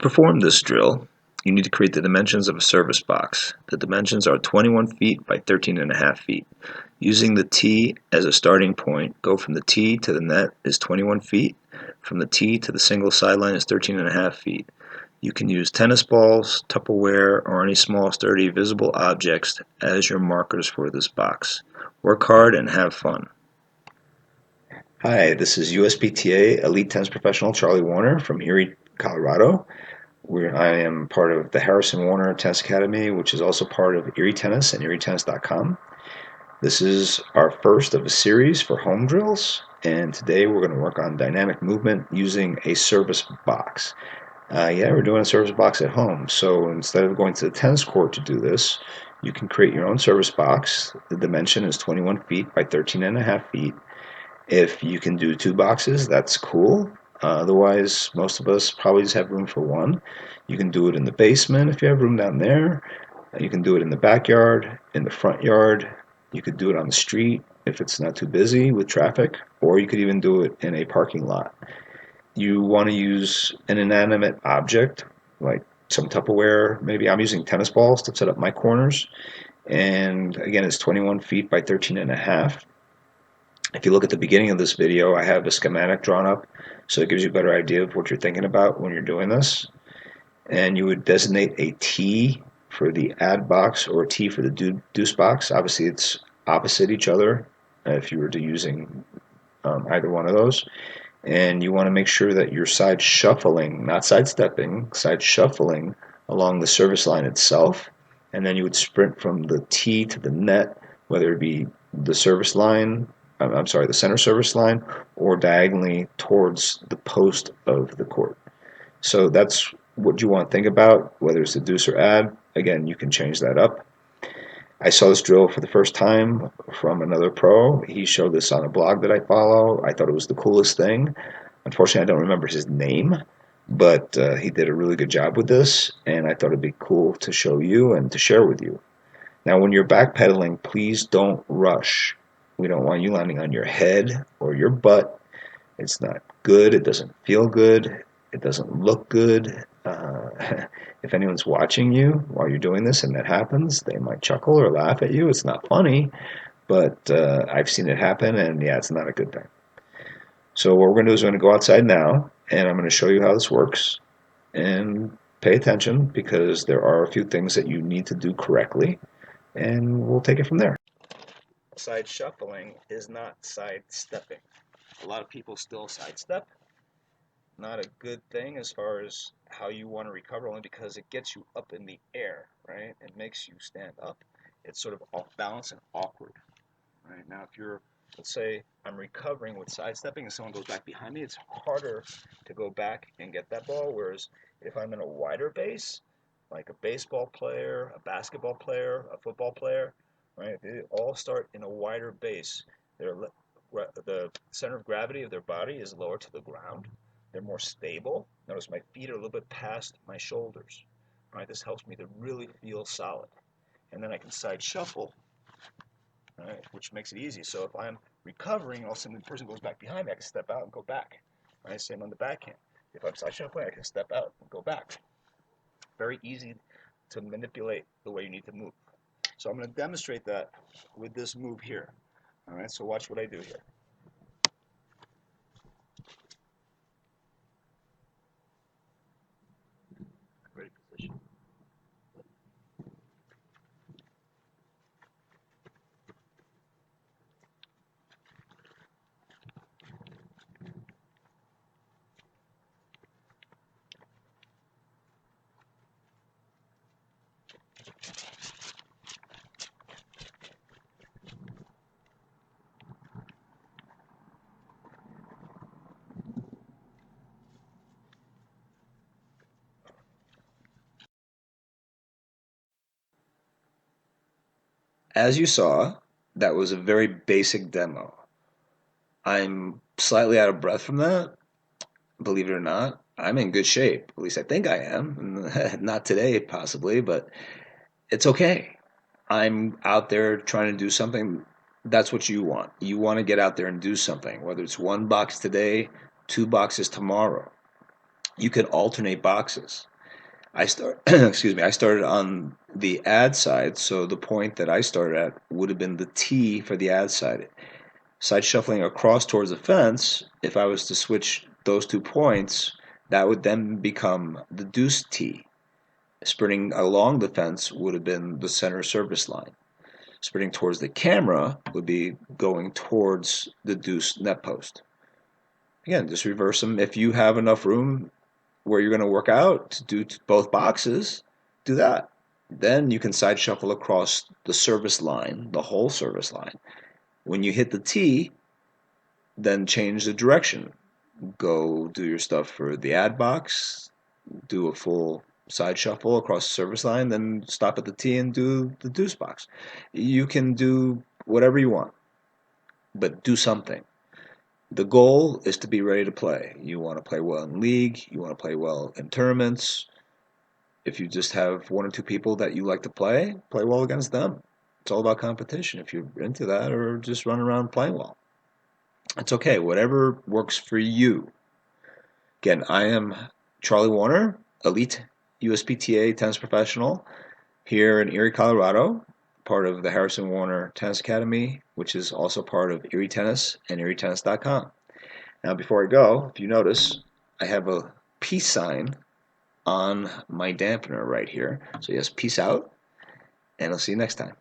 perform this drill, you need to create the dimensions of a service box. The dimensions are 21 feet by 13.5 feet. Using the tee as a starting point, go from the tee to the net is 21 feet. From the tee to the single sideline is 13.5 feet. You can use tennis balls, Tupperware, or any small, sturdy, visible objects as your markers for this box. Work hard and have fun. Hi, this is USPTA Elite Tennis Professional Charlie Warner from Erie, Colorado. Where I am part of the Harrison Warner Tennis Academy, which is also part of Erie Tennis and ErieTennis.com. This is our first of a series for home drills, and today we're going to work on dynamic movement using a service box. We're doing a service box at home, so instead of going to the tennis court to do this, you can create your own service box. The dimension is 21 feet by 13.5 feet. If you can do two boxes, that's cool. Otherwise, most of us probably just have room for one. You can do it in the basement if you have room down there. You can do it in the backyard, in the front yard. You could do it on the street if it's not too busy with traffic, or you could even do it in a parking lot. You want to use an inanimate object like some Tupperware. Maybe I'm using tennis balls to set up my corners. And again, it's 21 feet by 13.5. If you look at the beginning of this video, I have a schematic drawn up, so it gives you a better idea of what you're thinking about when you're doing this. And you would designate a T for the add box or a T for the deuce box. Obviously, it's opposite each other if you were to using either one of those. And you want to make sure that you're side shuffling, not sidestepping, side shuffling along the service line itself. And then you would sprint from the T to the net, whether it be the service line, the center service line, or diagonally towards the post of the court. So that's what you want to think about, whether it's the deuce or add. Again, you can change that up. I saw this drill for the first time from another pro. He showed this on a blog that I follow. I thought it was the coolest thing. Unfortunately, I don't remember his name, but he did a really good job with this, and I thought it'd be cool to show you and to share with you. Now, when you're backpedaling, please don't rush. We don't want you landing on your head or your butt. It's not good. It doesn't feel good. It doesn't look good. If anyone's watching you while you're doing this and that happens, they might chuckle or laugh at you. It's not funny, but I've seen it happen, and yeah, it's not a good thing. So what we're going to do is we're going to go outside now, and I'm going to show you how this works. And pay attention, because there are a few things that you need to do correctly, and we'll take it from there. Side shuffling is not sidestepping. A lot of people still sidestep. Not a good thing as far as how you want to recover, only because it gets you up in the air, right? It makes you stand up. It's sort of off balance and awkward, right? Now, if you're, let's say I'm recovering with sidestepping and someone goes back behind me, it's harder to go back and get that ball, whereas if I'm in a wider base, like a baseball player, a basketball player, a football player, right? They all start in a wider base. The center of gravity of their body is lower to the ground. They're more stable. Notice my feet are a little bit past my shoulders. Right? This helps me to really feel solid. And then I can side shuffle, right? Which makes it easy. So if I'm recovering, all of a sudden the person goes back behind me, I can step out and go back. Right? Same on the backhand. If I'm side shuffling, I can step out and go back. Very easy to manipulate the way you need to move. So I'm going to demonstrate that with this move here. All right, so watch what I do here. Ready position. As you saw, that was a very basic demo. I'm slightly out of breath from that, believe it or not. I'm in good shape, at least I think I am. Not today, possibly, but it's okay. I'm out there trying to do something. That's what you want. You want to get out there and do something, whether it's one box today, two boxes tomorrow. You could alternate boxes. I start excuse me, I started on the ad side, so the point that I started at would have been the tee for the ad side. Side shuffling across towards the fence, if I was to switch those 2 points, that would then become the deuce tee. Sprinting along the fence would have been the center service line. Sprinting towards the camera would be going towards the deuce net post. Again, just reverse them. If you have enough room where you're going to work out to do both boxes, do that. Then you can side shuffle across the service line, the whole service line. When you hit the tee, then change the direction. Go do your stuff for the ad box, do a full side shuffle across the service line, then stop at the tee and do the deuce box. You can do whatever you want, but do something. The goal is to be ready to play. You want to play well in league, you want to play well in tournaments. If you just have one or two people that you like to play well against them. It's all about competition if you're into that, or just run around playing well. It's okay, whatever works for you. Again, I am Charlie Warner, elite USPTA tennis professional here in Erie, Colorado, part of the Harrison Warner Tennis Academy, which is also part of Erie Tennis and ErieTennis.com. Now, before I go, if you notice, I have a peace sign on my dampener right here. So yes, peace out, and I'll see you next time.